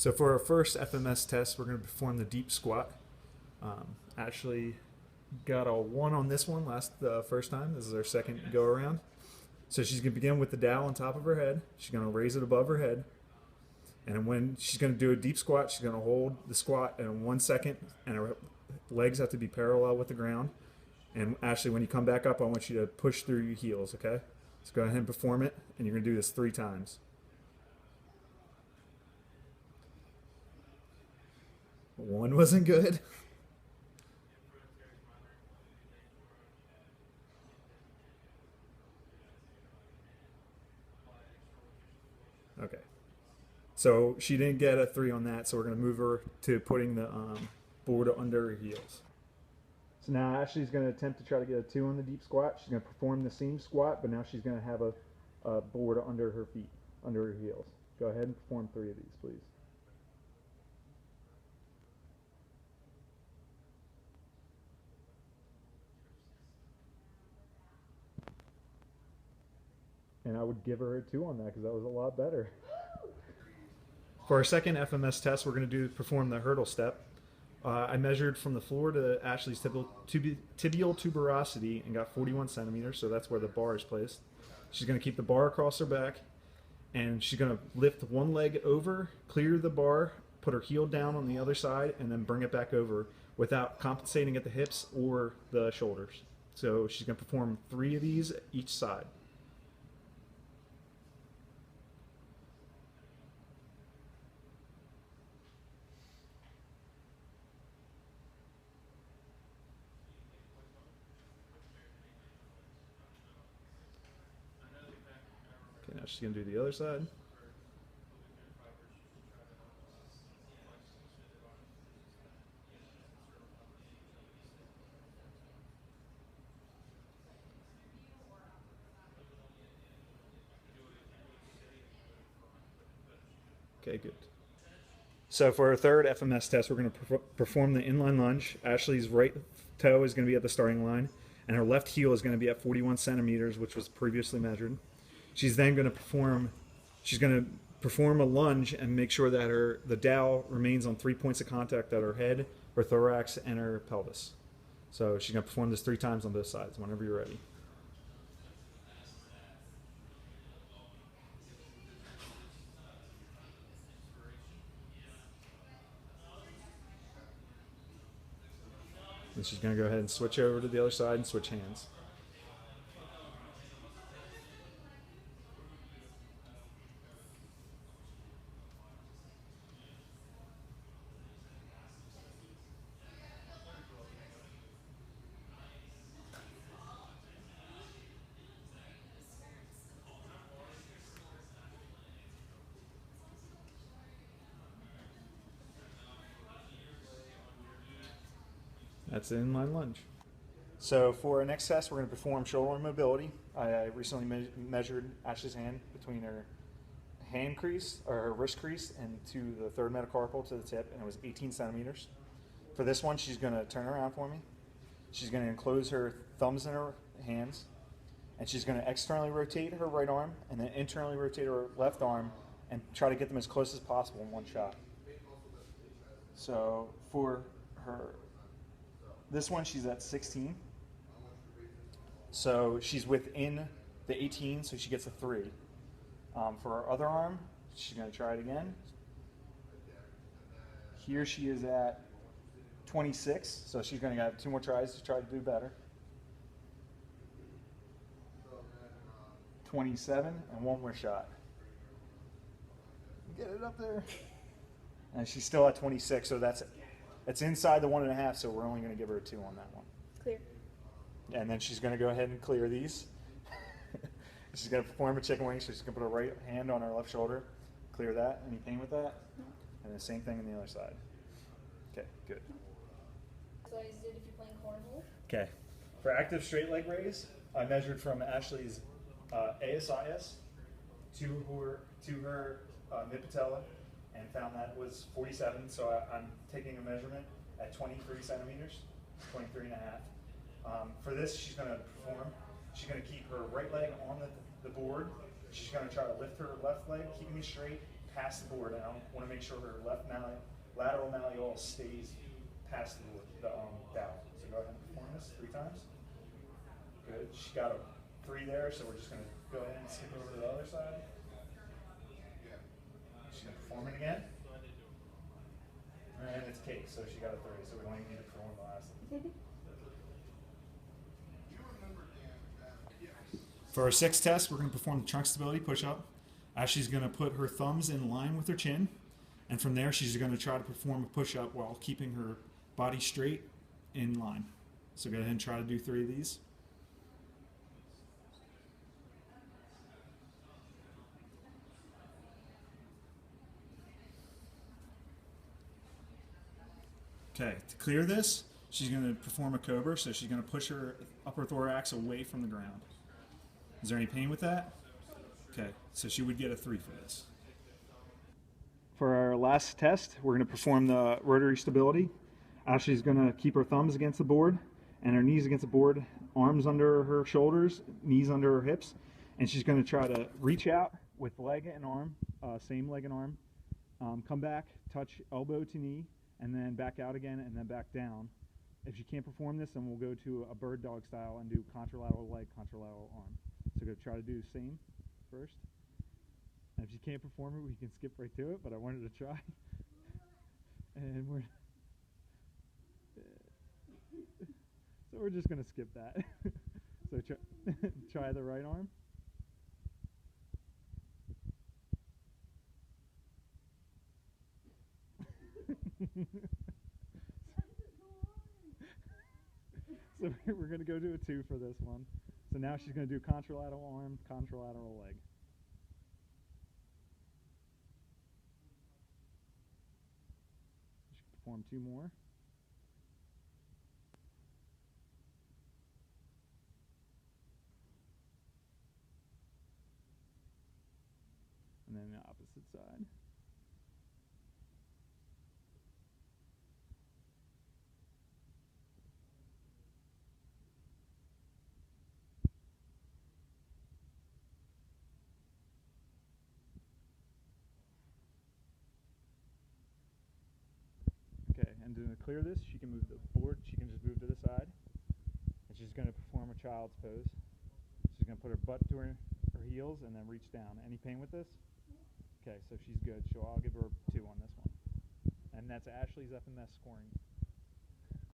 So for our first FMS test, we're going to perform the deep squat. Ashley got a 1 on this one the first time. This is our second go around. So she's going to begin with the dowel on top of her head. She's going to raise it above her head. And when she's going to do a deep squat, she's going to hold the squat in 1 second, and her legs have to be parallel with the ground. And Ashley, when you come back up, I want you to push through your heels, okay? So go ahead and perform it, and you're going to do this 3 times. 1 wasn't good. Okay. So she didn't get a 3 on that, so we're going to move her to putting the board under her heels. So now Ashley's going to attempt to try to get a 2 on the deep squat. She's going to perform the same squat, but now she's going to have a board under her feet, under her heels. Go ahead and perform 3 of these, please. And I would give her a 2 on that because that was a lot better. For our second FMS test, we're going to perform the hurdle step. I measured from the floor to Ashley's tibial tuberosity and got 41 centimeters, so that's where the bar is placed. She's going to keep the bar across her back, and she's going to lift one leg over, clear the bar, put her heel down on the other side, and then bring it back over without compensating at the hips or the shoulders. So she's going to perform 3 of these each side. Okay, now she's going to do the other side. Okay, good. So for our third FMS test, we're going to perform the inline lunge. Ashley's right toe is going to be at the starting line, and her left heel is going to be at 41 centimeters, which was previously measured. She's then going to perform a lunge and make sure that the dowel remains on 3 points of contact at her head, her thorax, and her pelvis. So she's going to perform this 3 times on both sides whenever you're ready. And she's going to go ahead and switch over to the other side and switch hands. That's the inline lunge. So for our next test, we're going to perform shoulder mobility. I recently measured Ashley's hand between her hand crease, or her wrist crease, and to the third metacarpal to the tip, and it was 18 centimeters. For this one, she's going to turn around for me. She's going to enclose her thumbs in her hands, and she's going to externally rotate her right arm, and then internally rotate her left arm, and try to get them as close as possible in one shot. So for this one, she's at 16. So she's within the 18, so she gets a 3. For her other arm, she's going to try it again. Here she is at 26, so she's going to have 2 more tries to try to do better. 27, and 1 more shot. Get it up there. And she's still at 26, so it's inside the 1.5, so we're only going to give her a 2 on that one. Clear. And then she's going to go ahead and clear these. She's going to perform a chicken wing, so she's going to put her right hand on her left shoulder, clear that. Any pain with that? And the same thing on the other side. Okay, good. So I did if you're playing cornhole. Okay. For active straight leg raise, I measured from Ashley's ASIS to her mid-patella, and found that was 47, so I'm taking a measurement at 23 centimeters, 23 and a half. For this, she's going to perform, she's going to keep her right leg on the board. She's going to try to lift her left leg, keeping it straight, past the board, and I want to make sure her lateral malleolus stays past the board, dowel. So go ahead and perform this 3 times. Good. She got a 3 there, so we're just going to go ahead and skip over to the other side. She's going to perform it again. And it's cake, so she got a 3, so we don't even need to perform the last one. For our 6th test, we're going to perform the trunk stability push-up. Ashley's going to put her thumbs in line with her chin, and from there she's going to try to perform a push-up while keeping her body straight in line. So go ahead and try to do 3 of these. Okay, to clear this, she's going to perform a cobra, so she's going to push her upper thorax away from the ground. Is there any pain with that? Okay, so she would get a 3 for this. For our last test, we're going to perform the rotary stability. Ashley's going to keep her thumbs against the board and her knees against the board, arms under her shoulders, knees under her hips, and she's going to try to reach out with leg and arm, same leg and arm, come back, touch elbow to knee, and then back out again, and then back down. If she can't perform this, then we'll go to a bird dog style and do contralateral leg, contralateral arm. So go try to do the same first. And if she can't perform it, we can skip right to it, but I wanted to try. And so we're just going to skip that. So try the right arm. So we're going to go do a 2 for this one. So now she's going to do contralateral arm, contralateral leg. She can perform 2 more. And then the opposite side. Okay, and to clear this, she can move the board, she can just move to the side. And she's going to perform a child's pose. She's going to put her butt to her heels and then reach down. Any pain with this? Okay, so she's good. So I'll give her 2 on this one. And that's Ashley's FMS scoring.